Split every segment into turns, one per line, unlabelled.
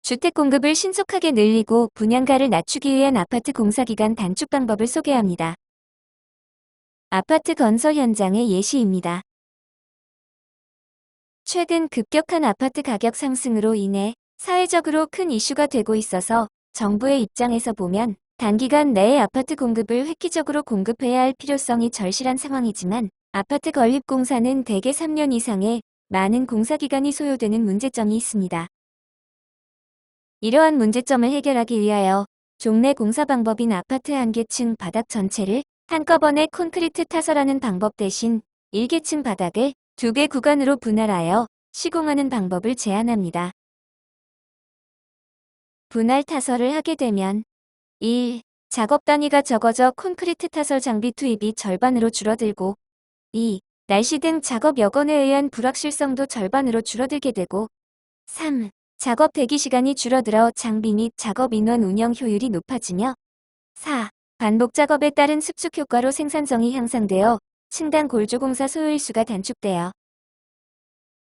주택 공급을 신속하게 늘리고 분양가를 낮추기 위한 아파트 공사기간 단축 방법을 소개합니다. 아파트 건설 현장의 예시입니다. 최근 급격한 아파트 가격 상승으로 인해 사회적으로 큰 이슈가 되고 있어서 정부의 입장에서 보면 단기간 내에 아파트 공급을 획기적으로 공급해야 할 필요성이 절실한 상황이지만 아파트 건립 공사는 대개 3년 이상의 많은 공사기간이 소요되는 문제점이 있습니다. 이러한 문제점을 해결하기 위하여 종래 공사 방법인 아파트 한 개층 바닥 전체를 한꺼번에 콘크리트 타설하는 방법 대신 1개층 바닥을 2개 구간으로 분할하여 시공하는 방법을 제안합니다. 분할 타설을 하게 되면 1. 작업 단위가 적어져 콘크리트 타설 장비 투입이 절반으로 줄어들고 2. 날씨 등 작업 여건에 의한 불확실성도 절반으로 줄어들게 되고 3. 작업 대기 시간이 줄어들어 장비 및 작업 인원 운영 효율이 높아지며 4. 반복 작업에 따른 습축 효과로 생산성이 향상되어 층당 골조공사 소요일수가 단축되어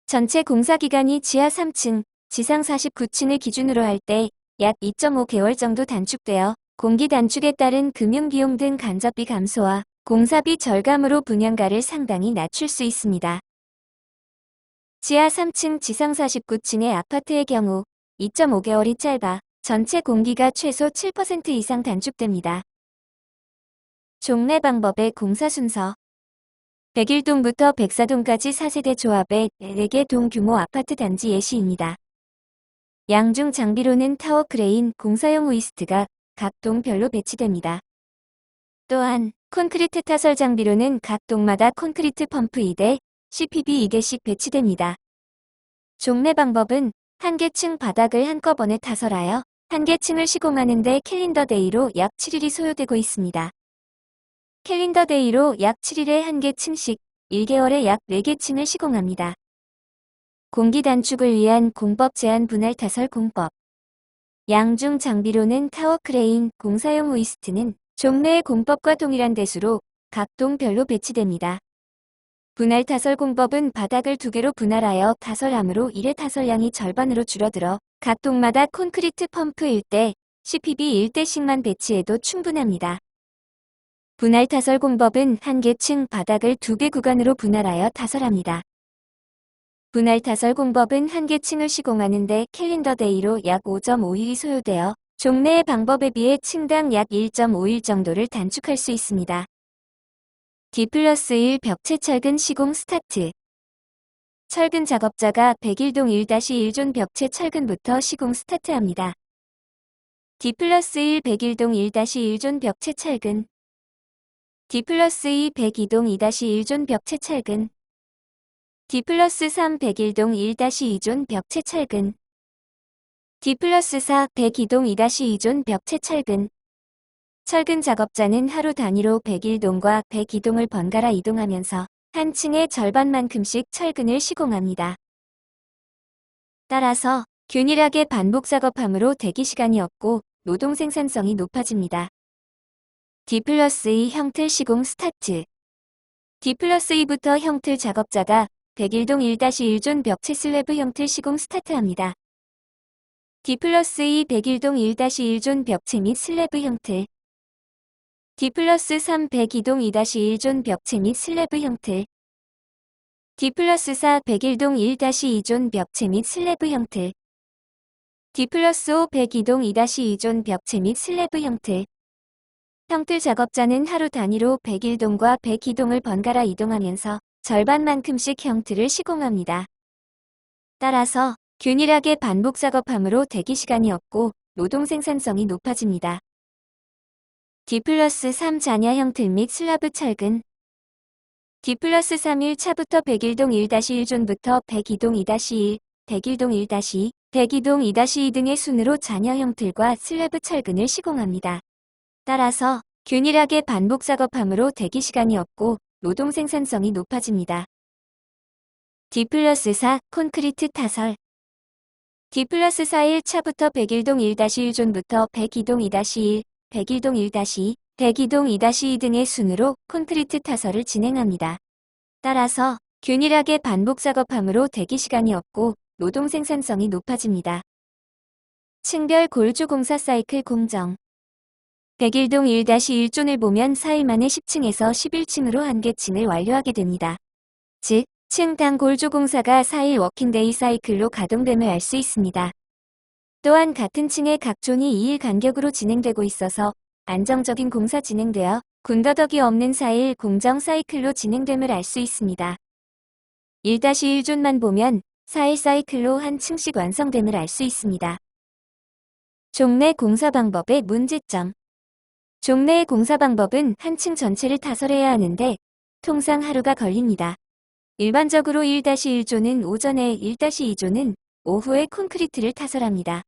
전체 공사기간이 지하 3층, 지상 49층을 기준으로 할 때 약 2.5개월 정도 단축되어 공기 단축에 따른 금융비용 등 간접비 감소와 공사비 절감으로 분양가를 상당히 낮출 수 있습니다. 지하 3층, 지상 49층의 아파트의 경우 2.5개월이 짧아 전체 공기가 최소 7% 이상 단축됩니다. 종래 방법의 공사 순서 101동부터 104동까지 4세대 조합의 4개 동 규모 아파트 단지 예시입니다. 양중 장비로는 타워 크레인, 공사용 호이스트가 각 동별로 배치됩니다. 또한 콘크리트 타설 장비로는 각 동마다 콘크리트 펌프 2대, CPB 2개씩 배치됩니다. 종래 방법은 한 개층 바닥을 한꺼번에 타설하여 한 개층을 시공하는 데 캘린더 데이로 약 7일이 소요되고 있습니다. 캘린더 데이로 약 7일에 한 개층씩 1개월에 약 4개층을 시공합니다. 공기 단축을 위한 공법 제한 분할 타설 공법. 양중 장비로는 타워 크레인, 공사용 호이스트는 종래의 공법과 동일한 대수로 각 동별로 배치됩니다. 분할 타설 공법은 바닥을 2개로 분할하여 타설함으로 1회 타설량이 절반으로 줄어들어 각 동마다 콘크리트 펌프 1대, CPB 1대씩만 배치해도 충분합니다. 분할 타설 공법은 한 개층 바닥을 2개 구간으로 분할하여 타설합니다. 분할 타설 공법은 한 개층을 시공하는데 캘린더 데이로 약 5.5일이 소요되어 종래의 방법에 비해 층당 약 1.5일 정도를 단축할 수 있습니다. D+1 벽체 철근 시공 스타트. 철근 작업자가 101동 1-1존 벽체 철근부터 시공 스타트합니다. D+1 101동 1-1존 벽체 철근. D+2 102동 2-1존 벽체 철근. D+3 101동 1-2존 벽체 철근. D+4 102동 2-2존 벽체 철근. 철근 작업자는 하루 단위로 101동과 102동을 번갈아 이동하면서 한 층의 절반만큼씩 철근을 시공합니다. 따라서 균일하게 반복 작업함으로 대기시간이 없고 노동 생산성이 높아집니다. D+2 형틀 시공 스타트. D+2부터 형틀 작업자가 101동 1-1존 벽체 슬래브 형틀 시공 스타트합니다. D+2 101동 1-1존 벽체 및 슬래브 형틀. D+3 102동 2-1존 벽체 및 슬래브 형틀. D+4 101동 1-2존 벽체 및 슬래브 형틀. D+5 102동 2-2존 벽체 및 슬래브 형틀. 형틀 작업자는 하루 단위로 101동과 102동을 번갈아 이동하면서 절반만큼씩 형틀을 시공합니다. 따라서 균일하게 반복 작업함으로 대기시간이 없고 노동 생산성이 높아집니다. D+3 잔야 형틀 및 슬라브 철근. D+3 1차부터 101동 1-1존부터 102동 2-1, 101동 1-2, 102동 2-2 등의 순으로 잔여 형틀과 슬래브 철근을 시공합니다. 따라서 균일하게 반복 작업함으로 대기시간이 없고 노동 생산성이 높아집니다. D+4 콘크리트 타설. D+4 1차부터 101동 1-1존부터 102동 2-1, 101동 1-2, 102동 2-2 등의 순으로 콘크리트 타설을 진행합니다. 따라서 균일하게 반복 작업함으로 대기시간이 없고 노동 생산성이 높아집니다. 층별 골조 공사 사이클 공정. 백일동 1-1존을 보면 4일 만에 10층에서 11층으로 한 개 층을 완료하게 됩니다. 즉, 층당 골조 공사가 4일 워킹데이 사이클로 가동됨을 알 수 있습니다. 또한 같은 층의 각 존이 2일 간격으로 진행되고 있어서 안정적인 공사 진행되어 군더더기 없는 4일 공정 사이클로 진행됨을 알 수 있습니다. 1-1존만 보면 4일 사이클로 한 층씩 완성됨을 알 수 있습니다. 종내 공사 방법의 문제점. 종내의 공사 방법은 한 층 전체를 타설해야 하는데 통상 하루가 걸립니다. 일반적으로 1-1존은 오전에 1-2존은 오후에 콘크리트를 타설합니다.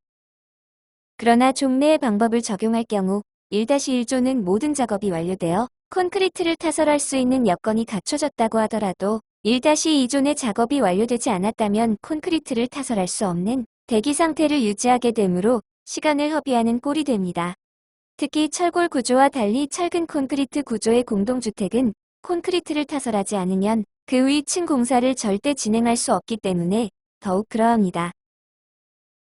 그러나 종내의 방법을 적용할 경우 1-1존은 모든 작업이 완료되어 콘크리트를 타설할 수 있는 여건이 갖춰졌다고 하더라도 1-2존의 작업이 완료되지 않았다면 콘크리트를 타설할 수 없는 대기 상태를 유지하게 되므로 시간을 허비하는 꼴이 됩니다. 특히 철골 구조와 달리 철근 콘크리트 구조의 공동주택은 콘크리트를 타설하지 않으면 그 위 층 공사를 절대 진행할 수 없기 때문에 더욱 그러합니다.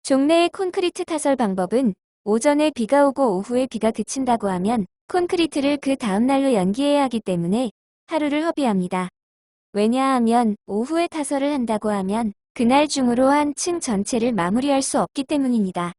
종내의 콘크리트 타설 방법은 오전에 비가 오고 오후에 비가 그친다고 하면 콘크리트를 그 다음날로 연기해야 하기 때문에 하루를 허비합니다. 왜냐하면 오후에 타설을 한다고 하면 그날 중으로 한 층 전체를 마무리할 수 없기 때문입니다.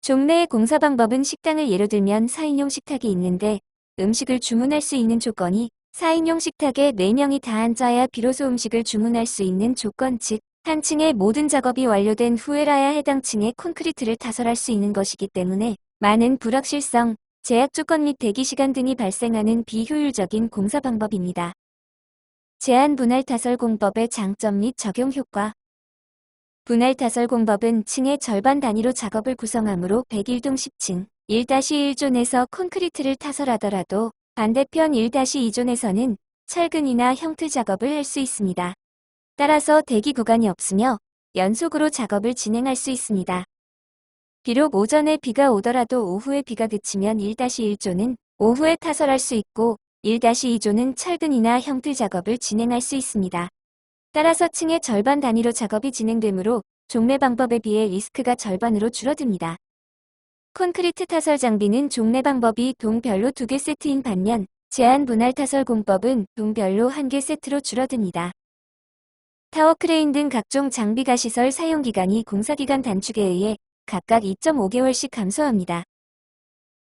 종내의 공사 방법은 식당을 예로 들면 4인용 식탁이 있는데 음식을 주문할 수 있는 조건이 4인용 식탁에 4명이 다 앉아야 비로소 음식을 주문할 수 있는 조건, 즉 한 층의 모든 작업이 완료된 후에라야 해당 층에 콘크리트를 타설할 수 있는 것이기 때문에 많은 불확실성, 제약 조건 및 대기시간 등이 발생하는 비효율적인 공사 방법입니다. 제한 분할 타설 공법의 장점 및 적용 효과. 분할 타설 공법은 층의 절반 단위로 작업을 구성하므로 백일동 10층 1-1존에서 콘크리트를 타설하더라도 반대편 1-2존에서는 철근이나 형틀 작업을 할 수 있습니다. 따라서 대기 구간이 없으며 연속으로 작업을 진행할 수 있습니다. 비록 오전에 비가 오더라도 오후에 비가 그치면 1-1존은 오후에 타설할 수 있고 1-2존은 철근이나 형틀 작업을 진행할 수 있습니다. 따라서 층의 절반 단위로 작업이 진행되므로 종내 방법에 비해 리스크가 절반으로 줄어듭니다. 콘크리트 타설 장비는 종내 방법이 동별로 2개 세트인 반면 제한 분할 타설 공법은 동별로 1개 세트로 줄어듭니다. 타워 크레인 등 각종 장비가 시설 사용기간이 공사기간 단축에 의해 각각 2.5개월씩 감소합니다.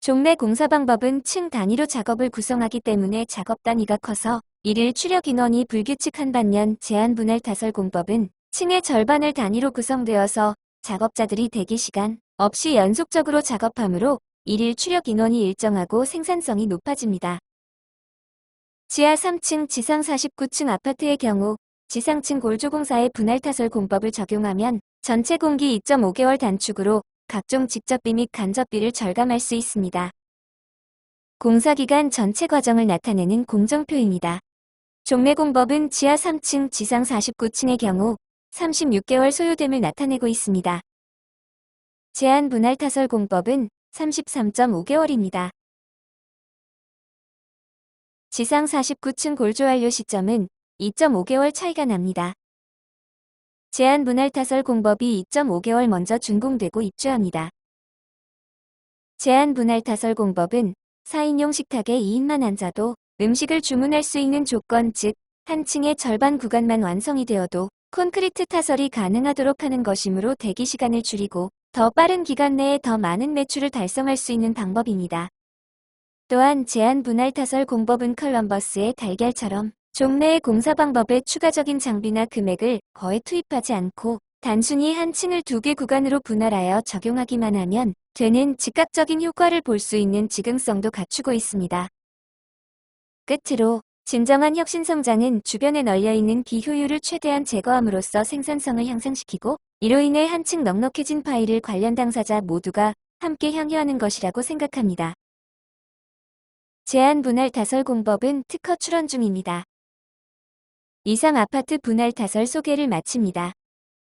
종내 공사 방법은 층 단위로 작업을 구성하기 때문에 작업 단위가 커서 일일 출력 인원이 불규칙한 반면 제한 분할 타설 공법은 층의 절반을 단위로 구성되어서 작업자들이 대기시간 없이 연속적으로 작업하므로 일일 출력 인원이 일정하고 생산성이 높아집니다. 지하 3층, 지상 49층 아파트의 경우 지상층 골조공사의 분할 타설 공법을 적용하면 전체 공기 2.5개월 단축으로 각종 직접비 및 간접비를 절감할 수 있습니다. 공사기간 전체 과정을 나타내는 공정표입니다. 종내 공법은 지하 3층, 지상 49층의 경우 36개월 소요됨을 나타내고 있습니다. 제한 분할 타설 공법은 33.5개월입니다. 지상 49층 골조 완료 시점은 2.5개월 차이가 납니다. 제한 분할 타설 공법이 2.5개월 먼저 준공되고 입주합니다. 제한 분할 타설 공법은 4인용 식탁에 2인만 앉아도 음식을 주문할 수 있는 조건, 즉 한 층의 절반 구간만 완성이 되어도 콘크리트 타설이 가능하도록 하는 것이므로 대기시간을 줄이고 더 빠른 기간 내에 더 많은 매출을 달성할 수 있는 방법입니다. 또한 제한 분할 타설 공법은 컬럼버스의 달걀처럼 종내의 공사 방법에 추가적인 장비나 금액을 거의 투입하지 않고 단순히 한 층을 2개 구간으로 분할하여 적용하기만 하면 되는 즉각적인 효과를 볼 수 있는 지능성도 갖추고 있습니다. 끝으로 진정한 혁신성장은 주변에 널려있는 비효율을 최대한 제거함으로써 생산성을 향상시키고 이로 인해 한층 넉넉해진 파이를 관련 당사자 모두가 함께 향유하는 것이라고 생각합니다. 제한 분할 타설 공법은 특허 출원 중입니다. 이상 아파트 분할 타설 소개를 마칩니다.